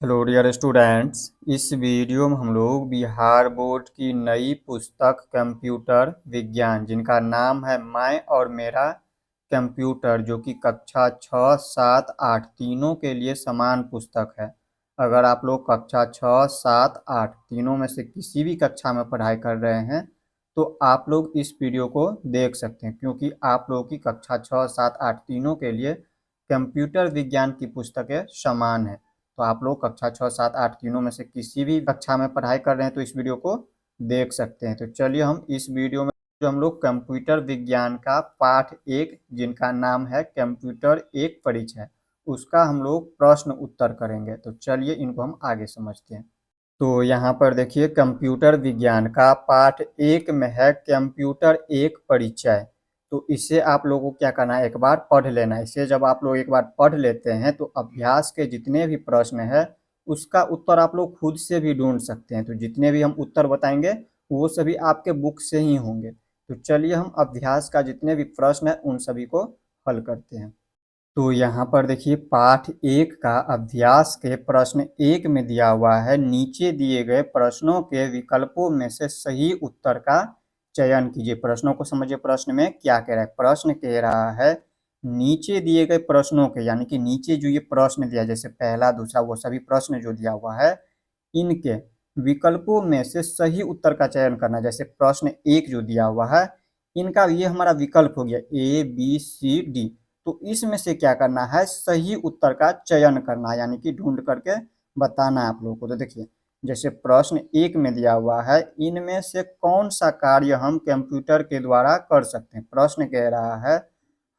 Hello dear students. इस video में हम लोग बिहार बोर्ड की नई पुस्तक कंप्यूटर विज्ञान जिनका नाम है मैं और मेरा कंप्यूटर, जो कि कक्षा 6, 7, 8 तीनों के लिए समान पुस्तक है। अगर आप लोग कक्षा 6, 7, 8 तीनों में से किसी भी कक्षा में पढ़ाई कर रहे हैं तो आप लोग इस वीडियो को देख सकते हैं, क्योंकि आप लोगों की कक्षा 6, 7, 8 तीनों के लिए कंप्यूटर विज्ञान की पुस्तकें समान है। तो आप लोग कक्षा 6, 7, 8 तीनों में से किसी भी कक्षा में पढ़ाई कर रहे हैं तो इस वीडियो को देख सकते हैं। तो चलिए हम इस वीडियो में जो हम लोग कंप्यूटर विज्ञान का पाठ 1 जिनका नाम है कंप्यूटर एक परिचय, उसका हम लोग प्रश्न उत्तर करेंगे। तो चलिए इनको हम आगे समझते हैं। तो यहाँ पर देखिए, कंप्यूटर विज्ञान का पाठ 1 में है कंप्यूटर एक परिचय। तो इसे आप लोगों को क्या करना है, एक बार पढ़ लेना है। इसे जब आप लोग एक बार पढ़ लेते हैं तो अभ्यास के जितने भी प्रश्न है उसका उत्तर आप लोग खुद से भी ढूंढ सकते हैं। तो जितने भी हम उत्तर बताएंगे वो सभी आपके बुक से ही होंगे। तो चलिए हम अभ्यास का जितने भी प्रश्न है उन सभी को हल करते हैं। तो यहाँ पर देखिए, पाठ 1 का अभ्यास के प्रश्न 1 में दिया हुआ है, नीचे दिए गए प्रश्नों के विकल्पों में से सही उत्तर का चयन कीजिए। प्रश्नों को समझिए, प्रश्न में क्या कह रहा है। प्रश्न कह रहा है नीचे दिए गए प्रश्नों के, यानी कि नीचे जो ये प्रश्न दिया जैसे पहला दूसरा वो सभी प्रश्न जो दिया हुआ है इनके विकल्पों में से सही उत्तर का चयन करना। जैसे प्रश्न 1 जो दिया हुआ है इनका ये हमारा विकल्प हो गया ABCD। तो इसमें से क्या करना है, सही उत्तर का चयन करना है, यानी कि ढूंढ करके बताना है आप लोगों को। तो देखिए, जैसे प्रश्न 1 में दिया हुआ है इनमें से कौन सा कार्य हम कंप्यूटर के द्वारा कर सकते हैं। प्रश्न कह रहा है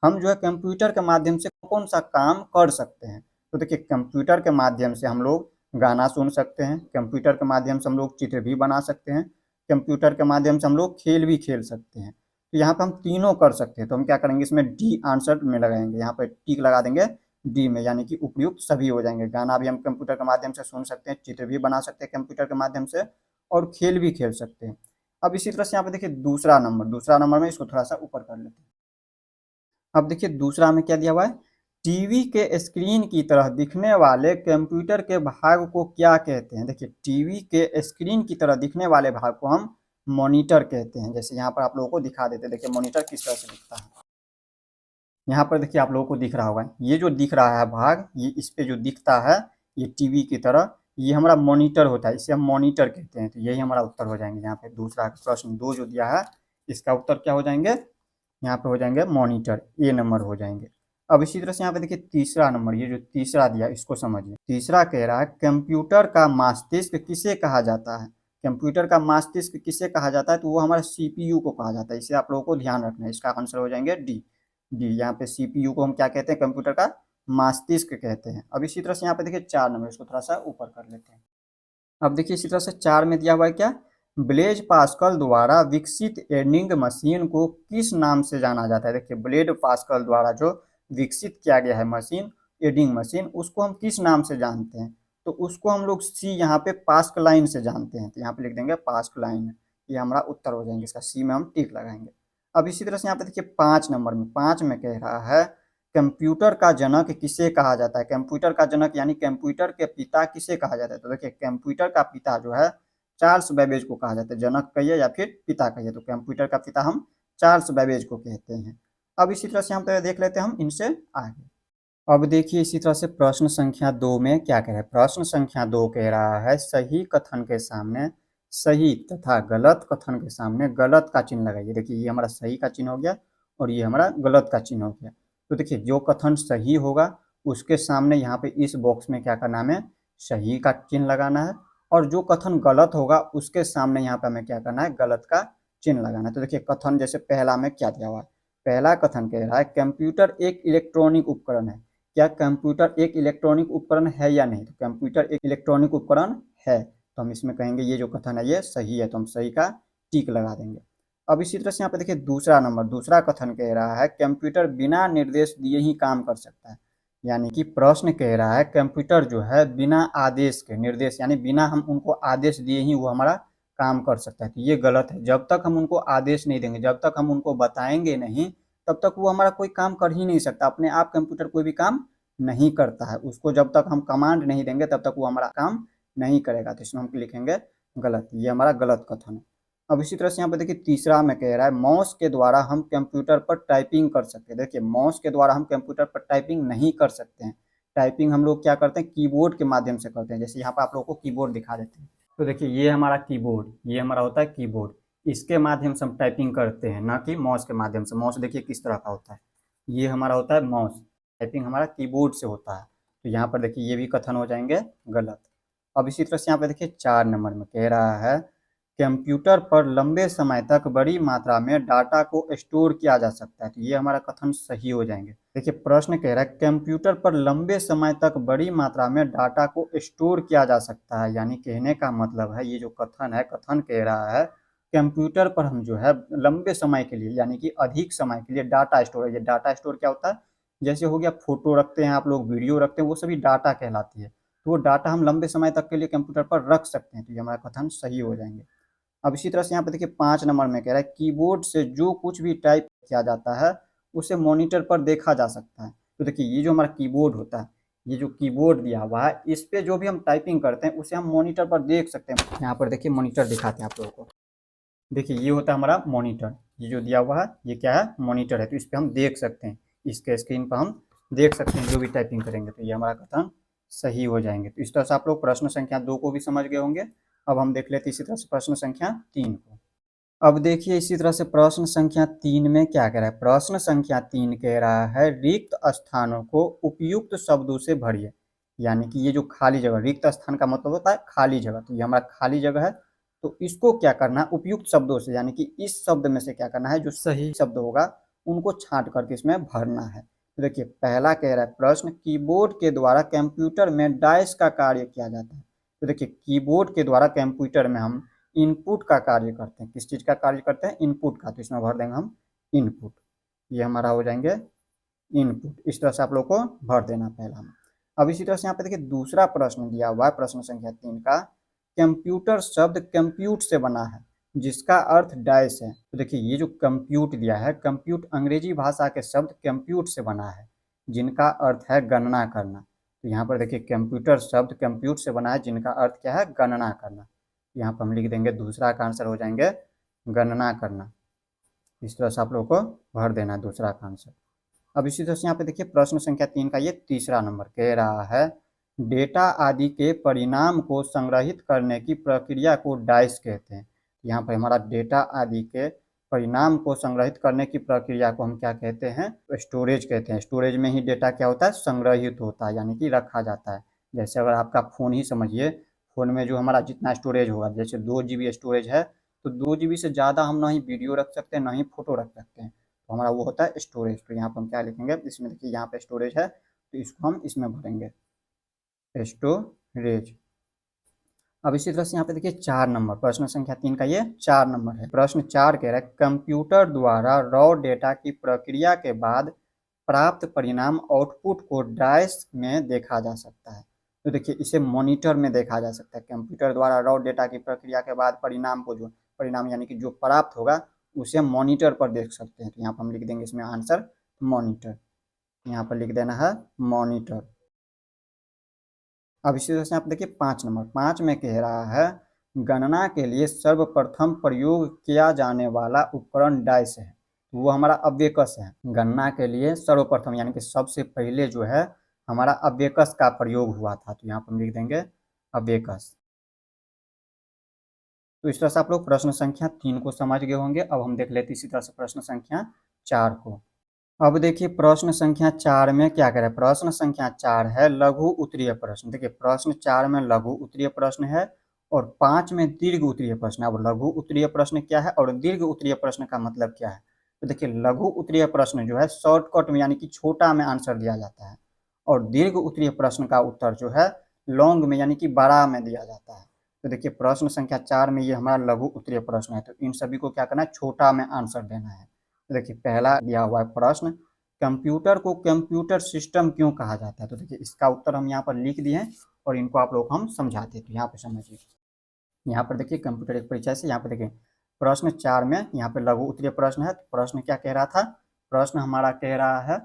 हम जो है कंप्यूटर के माध्यम से कौन सा काम कर सकते हैं। तो देखिए, कंप्यूटर के माध्यम से हम लोग गाना सुन सकते हैं, कंप्यूटर के माध्यम से हम लोग चित्र भी बना सकते हैं, कंप्यूटर के माध्यम से हम लोग खेल भी खेल सकते हैं। तो यहाँ पे हम तीनों कर सकते हैं। तो हम क्या करेंगे, इसमें डी आंसर में लगाएंगे, यहाँ पे टिक लगा देंगे डी में, यानी कि उपयुक्त सभी हो जाएंगे। गाना भी हम कंप्यूटर के माध्यम से सुन सकते हैं, चित्र भी बना सकते हैं कंप्यूटर के माध्यम से, और खेल भी खेल सकते हैं। अब इसी तरह से यहाँ पे देखिए दूसरा नंबर में इसको थोड़ा सा ऊपर कर लेते हैं। अब देखिए दूसरा में क्या दिया हुआ है, टीवी के स्क्रीन की तरह दिखने वाले कंप्यूटर के भाग को क्या कहते हैं। देखिए, टीवी के स्क्रीन की तरह दिखने वाले भाग को हम मॉनिटर कहते हैं। जैसे यहाँ पर आप लोगों को दिखा देते हैं, देखिए मॉनिटर किस तरह से दिखता है। यहाँ पर देखिए आप लोगों को दिख रहा होगा, ये जो दिख रहा है भाग, ये इस पे जो दिखता है ये टीवी की तरह, ये हमारा मॉनिटर होता है, इसे हम मॉनिटर कहते हैं। तो यही हमारा उत्तर हो जाएंगे। यहाँ पे दूसरा प्रश्न 2 जो दिया है इसका उत्तर क्या हो जाएंगे, यहाँ पे हो जाएंगे मॉनिटर, ए नंबर हो जाएंगे। अब इसी तरह से यहाँ पे देखिए तीसरा नंबर, ये जो तीसरा दिया इसको समझिए। तीसरा कह रहा है कंप्यूटर का मस्तिष्क किसे कहा जाता है। कंप्यूटर का मस्तिष्क किसे कहा जाता है, तो वो हमारा सीपीयू को कहा जाता है। इसे आप लोगों को ध्यान रखना है, इसका आंसर हो जाएंगे डी। यहाँ पे सीपीयू को हम क्या कहते हैं, कंप्यूटर का मस्तिष्क कहते हैं। अब इसी तरह से यहाँ पे देखिए 4 नंबर, इसको थोड़ा सा ऊपर कर लेते हैं। अब देखिए इसी तरह से 4 में दिया हुआ है क्या, ब्लेज पास्कल द्वारा विकसित एडिंग मशीन को किस नाम से जाना जाता है। देखिए, ब्लेड पास्कल द्वारा जो विकसित किया गया है मशीन, एडिंग मशीन, उसको हम किस नाम से जानते हैं। तो उसको हम लोग सी यहाँ पे पास्क लाइन से जानते हैं। तो यहाँ पे लिख देंगे पास्क लाइन, ये हमारा उत्तर हो जाएंगे। इसका सी में हम टिक लगाएंगे। अब इसी तरह से यहाँ पे देखिए 5 नंबर में, 5 में कह रहा है कंप्यूटर का जनक किसे कहा जाता है। कंप्यूटर का जनक यानी कंप्यूटर के पिता किसे कहा जाता है। तो देखिए, कंप्यूटर का पिता जो है चार्ल्स बेबेज को कहा जाता है। जनक कहिए या फिर पिता कहिए, तो कंप्यूटर का पिता हम चार्ल्स बेबेज को कहते हैं। अब इसी तरह से हम तो देख लेते हैं हम इनसे आगे। अब देखिए इसी तरह से प्रश्न संख्या 2 में क्या कह रहा है। प्रश्न संख्या 2 कह रहा है सही कथन के सामने सही तथा गलत कथन के सामने गलत का चिन्ह लगाइए। देखिए, ये हमारा सही का चिन्ह हो गया और ये हमारा गलत का चिन्ह हो गया। तो देखिए, जो कथन सही होगा उसके सामने यहाँ पे इस बॉक्स में क्या करना है, हमें सही का चिन्ह लगाना है, और जो कथन गलत होगा उसके सामने यहाँ पे हमें क्या करना है, गलत का चिन्ह लगाना है। तो देखिए कथन जैसे पहला में क्या दिया हुआ है, पहला कथन कह रहा है कंप्यूटर एक इलेक्ट्रॉनिक उपकरण है। क्या कंप्यूटर एक इलेक्ट्रॉनिक उपकरण है या नहीं। तो कंप्यूटर एक इलेक्ट्रॉनिक उपकरण है, तो हम इसमें कहेंगे ये जो कथन है ये सही है, तो हम सही का टिक लगा देंगे। अब इसी तरह से यहाँ पे देखिए दूसरा नंबर, दूसरा कथन कह रहा है कंप्यूटर बिना निर्देश दिए ही काम कर सकता है। यानी कि प्रश्न कह रहा है कंप्यूटर जो है बिना आदेश के, निर्देश यानी बिना हम उनको आदेश दिए ही वो हमारा काम कर सकता है। तो ये गलत है। जब तक हम उनको आदेश नहीं देंगे, जब तक हम उनको बताएंगे नहीं, तब तक वो हमारा कोई काम कर ही नहीं सकता। अपने आप कंप्यूटर कोई भी काम नहीं करता है, उसको जब तक हम कमांड नहीं देंगे तब तक वो हमारा काम नहीं करेगा। तो इसमें हम लिखेंगे गलत, ये हमारा गलत कथन है। अब इसी तरह से यहाँ पे देखिए तीसरा में कह रहा है माउस के द्वारा हम कंप्यूटर पर टाइपिंग कर सकते हैं। देखिए माउस के द्वारा हम कंप्यूटर पर टाइपिंग नहीं कर सकते हैं। टाइपिंग हम लोग क्या करते हैं, कीबोर्ड के माध्यम से करते हैं। जैसे यहाँ पर आप लोगों को कीबोर्ड दिखा देते हैं, तो देखिए ये हमारा कीबोर्ड, ये हमारा होता है कीबोर्ड, इसके माध्यम से हम टाइपिंग करते हैं, ना कि माउस के माध्यम से। माउस देखिए किस तरह का होता है, ये हमारा होता है माउस, टाइपिंग हमारा कीबोर्ड से होता है। तो यहाँ पर देखिए ये भी कथन हो जाएंगे गलत। अब इसी तरह से यहाँ पे देखिए 4 नंबर में कह रहा है कंप्यूटर पर लंबे समय तक बड़ी मात्रा में डाटा को स्टोर किया जा सकता है। तो ये हमारा कथन सही हो जाएंगे। देखिए प्रश्न कह रहा है कंप्यूटर पर लंबे समय तक बड़ी मात्रा में डाटा को स्टोर किया जा सकता है, यानी कहने का मतलब है ये जो कथन है, कथन कह रहा है कंप्यूटर पर हम जो है लंबे समय के लिए यानी कि अधिक समय के लिए डाटा स्टोर, ये डाटा स्टोर क्या होता है, जैसे हो गया फोटो रखते हैं आप लोग, वीडियो रखते हैं, वो सभी डाटा कहलाती है। तो वो डाटा हम लंबे समय तक के लिए कंप्यूटर पर रख सकते हैं। तो ये हमारा कथन सही हो जाएंगे। अब इसी तरह से यहाँ पे देखिए 5 नंबर में कह रहा है कीबोर्ड से जो कुछ भी टाइप किया जाता है उसे मॉनिटर पर देखा जा सकता है। तो देखिए ये जो हमारा कीबोर्ड होता है, ये जो कीबोर्ड दिया हुआ है, इस पे जो भी हम टाइपिंग करते हैं उसे हम मॉनिटर पर देख सकते हैं। यहाँ पर देखिए मॉनिटर दिखाते हैं आप लोगों को। देखिए ये होता है हमारा मॉनिटर, ये जो दिया हुआ है ये क्या है, मॉनिटर है। तो इस पर हम देख सकते हैं, इसके स्क्रीन पर हम देख सकते हैं जो भी टाइपिंग करेंगे। तो ये हमारा कथन सही हो जाएंगे। तो इस तरह से आप लोग प्रश्न संख्या 2 को भी समझ गए होंगे। अब हम देख लेते हैं इसी तरह से प्रश्न संख्या 3 को। अब देखिए इसी तरह से प्रश्न संख्या 3 में क्या कह रहा है, प्रश्न संख्या 3 कह रहा है रिक्त स्थानों को उपयुक्त शब्दों से भरिए। यानी कि ये जो खाली जगह, रिक्त स्थान का मतलब होता है खाली जगह, तो ये हमारा खाली जगह है। तो इसको क्या करना है, उपयुक्त शब्दों से, यानी कि इस शब्द में से क्या करना है, जो सही शब्द होगा उनको छांट करके इसमें भरना है। तो देखिए पहला कह रहा है प्रश्न कीबोर्ड के द्वारा कंप्यूटर में डाइस का कार्य किया जाता है। तो देखिए कीबोर्ड के द्वारा कंप्यूटर में हम इनपुट का कार्य करते हैं। किस चीज का कार्य करते हैं, इनपुट का। तो इसमें भर देंगे हम इनपुट, ये हमारा हो जाएंगे इनपुट। इस तरह से आप लोग को भर देना पहला में। अब इसी तरह से यहाँ पे देखिए दूसरा प्रश्न दिया हुआ है प्रश्न संख्या 3 का, कंप्यूटर शब्द कंप्यूट से बना है जिसका अर्थ डाइस है। तो देखिए ये जो कंप्यूट दिया है, कंप्यूट अंग्रेजी भाषा के शब्द कंप्यूट से बना है जिनका अर्थ है गणना करना। तो यहाँ पर देखिए कंप्यूटर शब्द कंप्यूट से बना है जिनका अर्थ क्या है, गणना करना। यहाँ पर हम लिख देंगे दूसरा का आंसर हो जाएंगे गणना करना। इस तरह से आप लोगों को भर देना है दूसरा का आंसर। अब इसी तरह से यहाँ पे देखिए प्रश्न संख्या 3 का ये तीसरा नंबर कह रहा है डेटा आदि के परिणाम को संग्रहित करने की प्रक्रिया को डाइस कहते हैं। यहाँ पर हमारा डेटा आदि के परिणाम को संग्रहित करने की प्रक्रिया को हम क्या कहते हैं, तो स्टोरेज कहते हैं। स्टोरेज में ही डेटा क्या होता है, संग्रहित होता है, यानी कि रखा जाता है। जैसे अगर आपका फ़ोन ही समझिए, फ़ोन में जो हमारा जितना स्टोरेज होगा, जैसे 2 GB स्टोरेज है, तो 2 GB से ज़्यादा हम ना ही वीडियो रख सकते हैं ना ही फोटो रख सकते हैं। तो हमारा वो होता है स्टोरेज। तो यहाँ पर हम क्या लिखेंगे, इसमें देखिए यहाँ पे स्टोरेज है तो इसको हम इसमें भरेंगे स्टोरेज। अब इसी तरह से यहाँ पे देखिए 4 नंबर, प्रश्न संख्या 3 का ये 4 नंबर है। प्रश्न 4 कह रहा है कंप्यूटर द्वारा रॉ डेटा की प्रक्रिया के बाद प्राप्त परिणाम आउटपुट को डाइस में देखा जा सकता है। तो देखिए इसे मॉनिटर में देखा जा सकता है। कंप्यूटर द्वारा रॉ डेटा की प्रक्रिया के बाद परिणाम को, जो परिणाम यानी कि जो प्राप्त होगा उसे हम मॉनिटर पर देख सकते हैं। तो यहाँ पर हम लिख देंगे इसमें आंसर मॉनिटर, यहाँ पर लिख देना है मॉनिटर। अब इसी तरह से आप देखिए 5 नंबर, 5 में कह रहा है गणना के लिए सर्वप्रथम प्रयोग किया जाने वाला उपकरण डाइस है। वो हमारा अब्येकस है। गणना के लिए सर्वप्रथम यानी कि सबसे पहले जो है हमारा अब्येकस का प्रयोग हुआ था। तो यहाँ पर हम लिख देंगे अब्येकस। तो इस तरह से आप लोग प्रश्न संख्या 3 को समझ गए होंगे। अब हम देख लेते इसी तरह से प्रश्न संख्या 4 को। अब देखिए प्रश्न संख्या 4 में क्या कह रहा है, प्रश्न संख्या 4 है लघु उत्तरीय प्रश्न। देखिए प्रश्न 4 में लघु उत्तरीय प्रश्न है और 5 में दीर्घ उत्तरीय प्रश्न है। अब लघु उत्तरीय प्रश्न क्या है और दीर्घ उत्तरीय प्रश्न का मतलब क्या है, तो देखिए लघु उत्तरीय प्रश्न जो है शॉर्टकट में यानी कि छोटा में आंसर दिया जाता है, और दीर्घ उत्तरीय प्रश्न का उत्तर जो है लॉन्ग में यानी कि बड़ा में दिया जाता है। तो देखिए प्रश्न संख्या 4 में ये हमारा लघु उत्तरीय प्रश्न है, तो इन सभी को क्या करना है, छोटा में आंसर देना है। तो देखिए पहला दिया हुआ है प्रश्न, कंप्यूटर को कंप्यूटर सिस्टम क्यों कहा जाता है। तो देखिए इसका उत्तर हम यहाँ पर लिख दिए हैं और इनको आप लोग हम समझाते हैं। तो यहाँ पर समझिए, यहाँ पर देखिए कंप्यूटर एक परिचय से, यहाँ पर देखिए प्रश्न 4 में यहाँ पे लघु उत्तरीय प्रश्न है। तो प्रश्न क्या कह रहा था, प्रश्न हमारा कह रहा है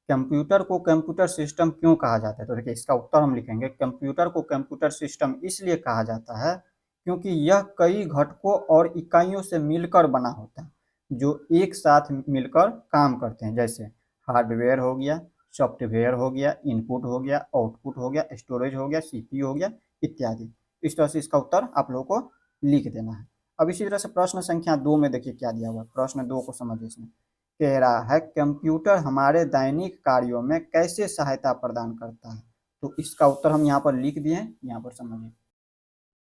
कंप्यूटर को कंप्यूटर सिस्टम क्यों कहा जाता है? तो देखिए इसका उत्तर हम लिखेंगे, कंप्यूटर को कंप्यूटर सिस्टम इसलिए कहा जाता है क्योंकि यह कई घटकों और इकाइयों से मिलकर बना होता है जो एक साथ मिलकर काम करते हैं, जैसे हार्डवेयर हो गया, सॉफ्टवेयर हो गया, इनपुट हो गया, आउटपुट हो गया, स्टोरेज हो गया, सीपीयू हो गया इत्यादि। इस तरह से इसका उत्तर आप लोगों को लिख देना है। अब इसी तरह से प्रश्न संख्या 2 में देखिए क्या दिया हुआ है, प्रश्न 2 को समझिए। इसमें कह रहा है कंप्यूटर हमारे दैनिक कार्यों में कैसे सहायता प्रदान करता है? तो इसका उत्तर हम यहाँ पर लिख दिए हैं, यहाँ पर समझिए।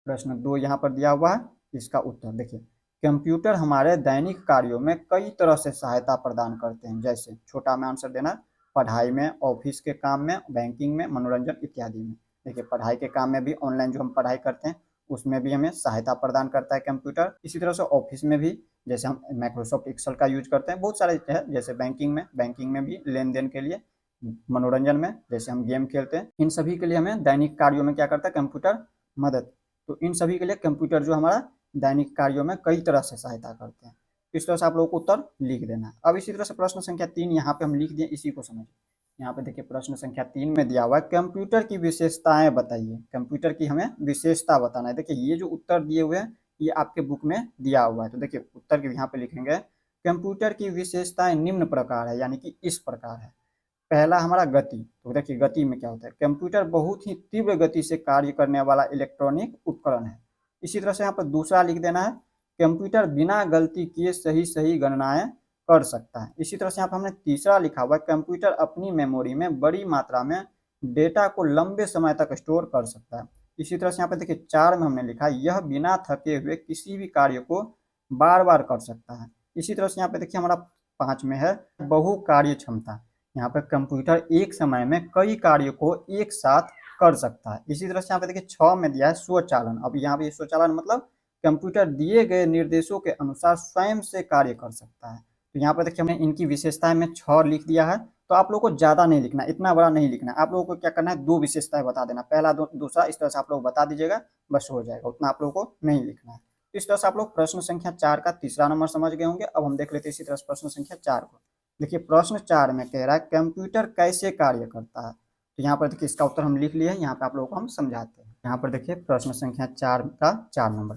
प्रश्न 2 यहाँ पर दिया हुआ है, इसका उत्तर देखिए, कंप्यूटर हमारे दैनिक कार्यों में कई तरह से सहायता प्रदान करते हैं, जैसे छोटा में आंसर देना, पढ़ाई में, ऑफिस के काम में, बैंकिंग में, मनोरंजन इत्यादि में। देखिए पढ़ाई के काम में भी, ऑनलाइन जो हम पढ़ाई करते हैं उसमें भी हमें सहायता प्रदान करता है कंप्यूटर। इसी तरह से ऑफिस में भी, जैसे हम माइक्रोसॉफ्ट एक्सेल का यूज करते हैं, बहुत सारे है, जैसे बैंकिंग में भी लेन देन के लिए, मनोरंजन में जैसे हम गेम खेलते हैं, इन सभी के लिए हमें दैनिक कार्यों में क्या करता है कंप्यूटर मदद। तो इन सभी के लिए कंप्यूटर जो हमारा दैनिक कार्यों में कई तरह से सहायता करते हैं। इस तरह से आप लोगों को उत्तर लिख देना है। अब इसी तरह से प्रश्न संख्या 3 यहाँ पे हम लिख दिए, इसी को समझिए। यहाँ पे देखिए प्रश्न संख्या 3 में दिया हुआ है कंप्यूटर की विशेषताएं बताइए। कंप्यूटर की हमें विशेषता बताना है। देखिए ये जो उत्तर दिए हुए हैं ये आपके बुक में दिया हुआ है। तो देखिए उत्तर के यहाँ पे लिखेंगे कंप्यूटर की विशेषताएं निम्न प्रकार है, यानी कि इस प्रकार है। पहला हमारा गति। तो देखिए गति में क्या होता है, कंप्यूटर बहुत ही तीव्र गति से कार्य करने वाला इलेक्ट्रॉनिक उपकरण है। इसी तरह से यहाँ पर दूसरा लिख देना है, कंप्यूटर बिना गलती किए सही सही गणनाएं कर सकता है। इसी तरह से यहाँ पर हमने तीसरा लिखा हुआ है, कंप्यूटर अपनी मेमोरी में बड़ी मात्रा में डेटा को लंबे समय तक स्टोर कर सकता है। इसी तरह से यहाँ पर देखिए 4 में हमने लिखा है, यह बिना थके हुए किसी भी कार्य को बार बार कर सकता है। इसी तरह से यहाँ पे देखिए हमारा 5 में है बहु कार्य क्षमता। यहाँ पर कंप्यूटर एक समय में कई कार्यों को एक साथ कर सकता है। इसी तरह से यहाँ पे देखिए 6 में दिया है स्वचालन। अब यहाँ पे स्वचालन मतलब कंप्यूटर दिए गए निर्देशों के अनुसार स्वयं से कार्य कर सकता है। तो यहाँ पर देखिए हमने इनकी विशेषताएं में 6 लिख दिया है। तो आप लोगों को ज्यादा नहीं लिखना, इतना बड़ा नहीं लिखना। आप लोगों को क्या करना है, 2 विशेषताएं बता देना, पहला दूसरा, इस तरह से आप लोग बता दीजिएगा, बस हो जाएगा, उतना आप लोगों को नहीं लिखना है। इस तरह से आप लोग प्रश्न संख्या 4 का तीसरा नंबर समझ गए होंगे। अब हम देख लेते हैं इसी तरह से प्रश्न संख्या 4 को। देखिए प्रश्न 4 में कह रहा है कंप्यूटर कैसे कार्य करता है। तो यहाँ पर देखिए इसका उत्तर हम लिख लिए हैं, यहाँ पे आप लोगों को हम समझाते हैं। यहाँ पर देखिए प्रश्न संख्या 4 का 4 नंबर,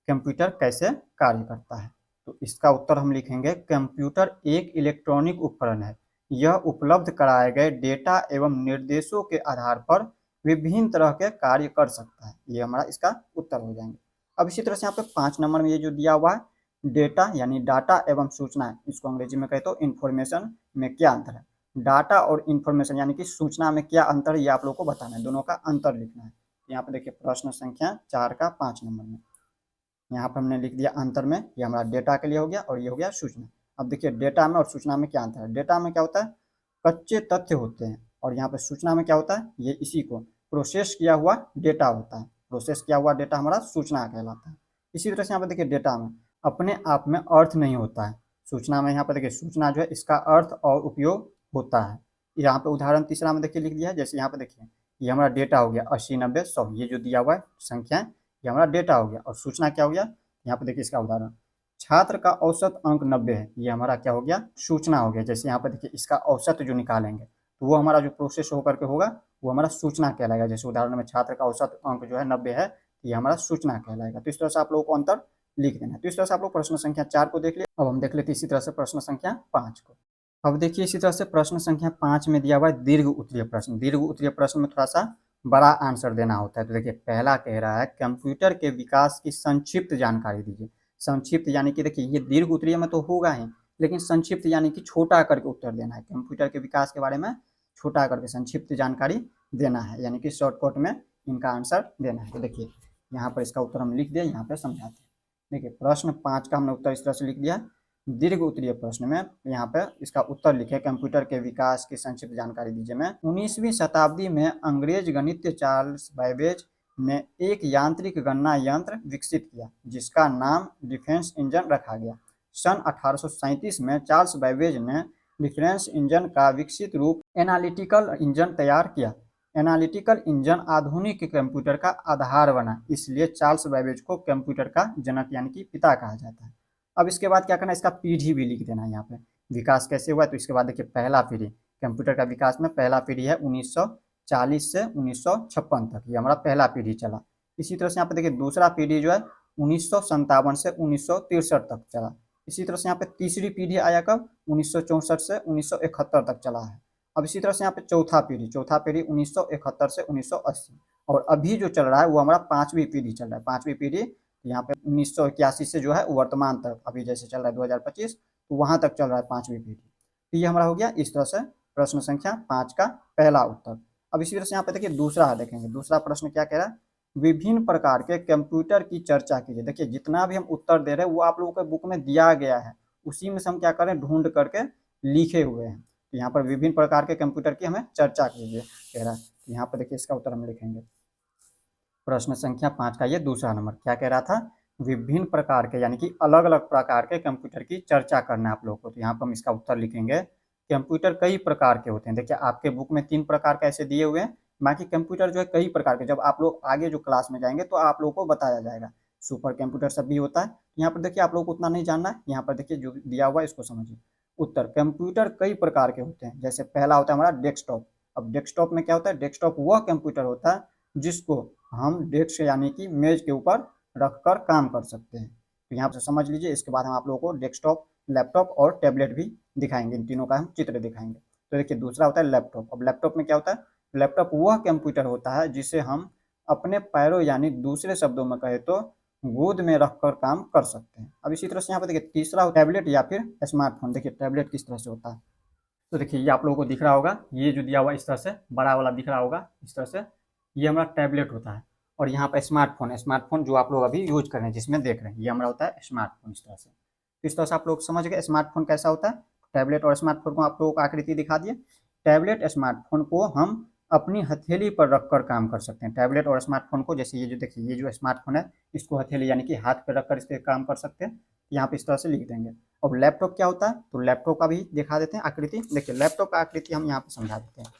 कंप्यूटर कैसे कार्य करता है। तो इसका उत्तर हम लिखेंगे, कंप्यूटर एक इलेक्ट्रॉनिक उपकरण है। यह उपलब्ध कराए गए डेटा एवं निर्देशों के आधार पर विभिन्न तरह के कार्य कर सकता है। ये हमारा इसका उत्तर हो जाएंगे। अब इसी तरह से यहाँ पे 5 नंबर में ये जो दिया हुआ है डेटा यानी डाटा एवं सूचना, इसको अंग्रेजी में कहते हो इन्फॉर्मेशन, में क्या अंतर है। डाटा और इन्फॉर्मेशन यानी कि सूचना में क्या अंतर है, ये आप लोगों को बताना है, दोनों का अंतर लिखना है। यहाँ पे देखिए प्रश्न संख्या 4 का 5 नंबर में यहाँ पर हमने लिख दिया अंतर में, ये हमारा डेटा के लिए हो गया और ये हो गया सूचना। अब देखिए डेटा में और सूचना में क्या अंतर है। डेटा में क्या होता है, कच्चे तथ्य होते हैं, और यहाँ पे सूचना में क्या होता है, ये इसी को प्रोसेस किया हुआ डेटा होता है। प्रोसेस किया हुआ डेटा हमारा सूचना कहलाता है। इसी तरह से यहाँ पे देखिए डेटा में अपने आप में अर्थ नहीं होता है। सूचना में यहाँ पर देखिए सूचना जो है इसका अर्थ और उपयोग होता है। यहाँ पे उदाहरण तीसरा में देखिए लिख दिया है, जैसे यहाँ पे देखिए ये हमारा डेटा हो गया 80, 90, 100, ये जो दिया हुआ है संख्या ये हमारा डेटा हो गया। और सूचना क्या हो गया, यहाँ पे देखिए इसका उदाहरण छात्र का औसत अंक 90 है, ये हमारा क्या हो गया, सूचना हो गया। जैसे यहाँ पे देखिए इसका औसत जो निकालेंगे तो वो हमारा जो प्रोसेस होकर के होगा वो हमारा सूचना कहलाएगा। जैसे उदाहरण में छात्र का औसत अंक जो है 90 है, ये हमारा सूचना कहलाएगा। तो इस तरह से आप लोगों को अंतर लिख देना है। तो इस तरह से आप लोग प्रश्न संख्या 4 को देख लिया। अब हम देख लेते हैं इसी तरह से प्रश्न संख्या 5 को। अब देखिए इसी तरह से प्रश्न संख्या 5 में दिया हुआ है दीर्घ उत्तरीय प्रश्न। दीर्घ उत्तरीय प्रश्न में थोड़ा सा बड़ा आंसर देना होता है। तो देखिए पहला कह रहा है कंप्यूटर के विकास की संक्षिप्त जानकारी दीजिए। संक्षिप्त यानी कि देखिए ये दीर्घ उत्तरीय में तो होगा ही, लेकिन संक्षिप्त यानी कि छोटा करके उत्तर देना है। कंप्यूटर के विकास के बारे में छोटा करके संक्षिप्त जानकारी देना है, यानी कि शॉर्टकट में इनका आंसर देना है। तो देखिए यहाँ पर इसका उत्तर हम लिख दिया, यहाँ पर समझाते हैं। देखिए प्रश्न 5 का हमने उत्तर इस तरह से लिख दिया। दीर्घ उत्तरीय प्रश्न में यहाँ पे इसका उत्तर लिखे कंप्यूटर के विकास की संक्षिप्त जानकारी दीजिए। मैं 19वीं शताब्दी में अंग्रेज गणितज्ञ चार्ल्स बैबेज ने एक यांत्रिक गणना यंत्र विकसित किया जिसका नाम डिफेंस इंजन रखा गया। सन 1837 में चार्ल्स बैबेज ने डिफेंस इंजन का विकसित रूप एनालिटिकल इंजन तैयार किया। एनालिटिकल इंजन आधुनिक कंप्यूटर का आधार बना, इसलिए चार्ल्स बैबेज को कंप्यूटर का जनक यानी कि पिता कहा जाता है। अब इसके बाद क्या करना है, इसका पीढ़ी भी लिख देना है। यहाँ पे विकास कैसे हुआ, तो इसके बाद देखिए पहला पीढ़ी कंप्यूटर का विकास में पहला पीढ़ी है 1940 से 1956 तक, ये हमारा पहला पीढ़ी चला। इसी तरह से यहाँ पे देखिए दूसरा पीढ़ी जो है 1957 से 1963 तक चला। इसी तरह से यहाँ पे तीसरी पीढ़ी आया कब, 1964 से 1971 तक चला है। अब इसी तरह से यहाँ पे चौथा पीढ़ी 1971 से 1980, और अभी जो चल रहा है वो हमारा पांचवी पीढ़ी चल रहा है। पांचवी पीढ़ी यहाँ पे 1981 से जो है वर्तमान तक, अभी जैसे चल रहा है 2025, तो वहां तक चल रहा है पांचवी पीढ़ी। तो ये हमारा हो गया इस तरह से प्रश्न संख्या 5 का पहला उत्तर। अब इसी तरह से यहाँ पे देखिए दूसरा है, देखेंगे दूसरा प्रश्न क्या कह रहा है, विभिन्न प्रकार के कंप्यूटर की चर्चा कीजिए। देखिए जितना भी हम उत्तर दे रहे हैं वो आप लोगों के बुक में दिया गया है, उसी में से हम क्या करें, ढूंढ करके लिखे हुए हैं। तो यहाँ पर विभिन्न प्रकार के कंप्यूटर की हमें चर्चा कीजिए कह रहा है। तो यहाँ पर देखिए इसका उत्तर हम लिखेंगे प्रश्न संख्या 5 का ये दूसरा नंबर क्या कह रहा था, विभिन्न प्रकार के यानी कि अलग अलग प्रकार के कंप्यूटर की चर्चा करना है आप लोगों को। तो यहाँ पर हम इसका उत्तर लिखेंगे कंप्यूटर कई प्रकार के होते हैं। देखिए आपके बुक में 3 प्रकार का ऐसे दिए हुए हैं, बाकी कंप्यूटर जो है कई प्रकार के, जब आप लोग आगे जो क्लास में जाएंगे तो आप लोगों को बताया जाएगा। सुपर कंप्यूटर सब भी होता है। यहाँ पर देखिए आप लोग को उतना नहीं जानना है, यहाँ पर देखिए जो दिया हुआ है इसको समझिए। उत्तर, कंप्यूटर कई प्रकार के होते हैं। जैसे पहला होता है हमारा डेस्कटॉप। अब डेस्कटॉप में क्या होता है, डेस्कटॉप वह कंप्यूटर होता है जिसको हम डेस्क यानी कि मेज के ऊपर रखकर काम कर सकते हैं। तो यहाँ पर समझ लीजिए। इसके बाद हम आप लोगों को डेस्कटॉप, लैपटॉप और टैबलेट भी दिखाएंगे, इन तीनों का हम चित्र दिखाएंगे। तो देखिए दूसरा होता है लैपटॉप। अब लैपटॉप में क्या होता है, लैपटॉप वह कंप्यूटर होता है जिसे हम अपने पैरों यानी दूसरे शब्दों में कहे तो गोद में रखकर काम कर सकते हैं। अब इसी तरह से यहाँ पर देखिए तीसरा टैबलेट या फिर स्मार्टफोन। देखिए टैबलेट किस तरह से होता है, तो देखिए ये आप लोगों को दिख रहा होगा, ये जो दिया हुआ इस तरह से बड़ा वाला दिख रहा होगा इस तरह से, ये हमारा टैबलेट होता है। और यहाँ पर स्मार्टफोन, स्मार्टफोन जो आप लोग अभी यूज कर रहे हैं जिसमें देख रहे हैं, ये हमारा होता है स्मार्टफोन। इस तरह से, इस तरह से आप लोग समझ गए स्मार्टफोन कैसा होता है। टैबलेट और स्मार्टफोन को आप लोगों को आकृति दिखा दिए। टैबलेट स्मार्टफोन को हम अपनी हथेली पर रखकर काम कर सकते हैं। टैबलेट और स्मार्टफोन को, जैसे ये जो देखिए ये जो स्मार्टफोन है इसको हथेली यानी कि हाथ पर रखकर इसके काम कर सकते हैं। यहाँ पे इस तरह से लिख देंगे। और लैपटॉप क्या होता है, तो लैपटॉप का भी दिखा देते हैं आकृति। देखिए लैपटॉप का आकृति हम यहाँ पे समझा देते हैं।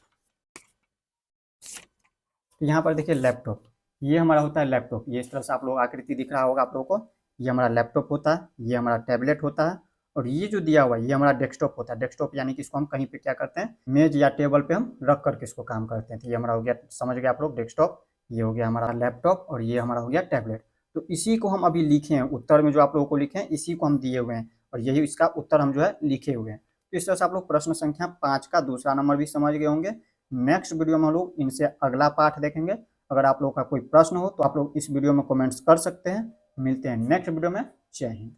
तो यहाँ पर देखिए लैपटॉप, ये हमारा होता है लैपटॉप। ये इस तरह से आप लोग आकृति दिख रहा होगा आप लोगों को, ये हमारा लैपटॉप होता है, ये हमारा टैबलेट होता है, और ये जो दिया हुआ है ये हमारा डेस्कटॉप होता है। डेस्कटॉप यानी कि इसको हम कहीं पे क्या करते हैं, मेज या टेबल पे हम रख करके इसको काम करते हैं। तो ये हमारा हो गया, समझ गए आप लोग, डेस्कटॉप। ये हो गया हमारा लैपटॉप और ये हमारा हो गया टैबलेट। तो इसी को हम अभी लिखे हैं, उत्तर में जो आप लोगों को लिखे हैं इसी को हम दिए हुए हैं, और यही इसका उत्तर हम जो है लिखे हुए हैं। तो इस तरह से आप लोग प्रश्न संख्या 5 का दूसरा नंबर भी समझ गए होंगे। नेक्स्ट वीडियो में हम लोग इनसे अगला पाठ देखेंगे। अगर आप लोगों का कोई प्रश्न हो तो आप लोग इस वीडियो में कमेंट्स कर सकते हैं। मिलते हैं नेक्स्ट वीडियो में। जय हिंद।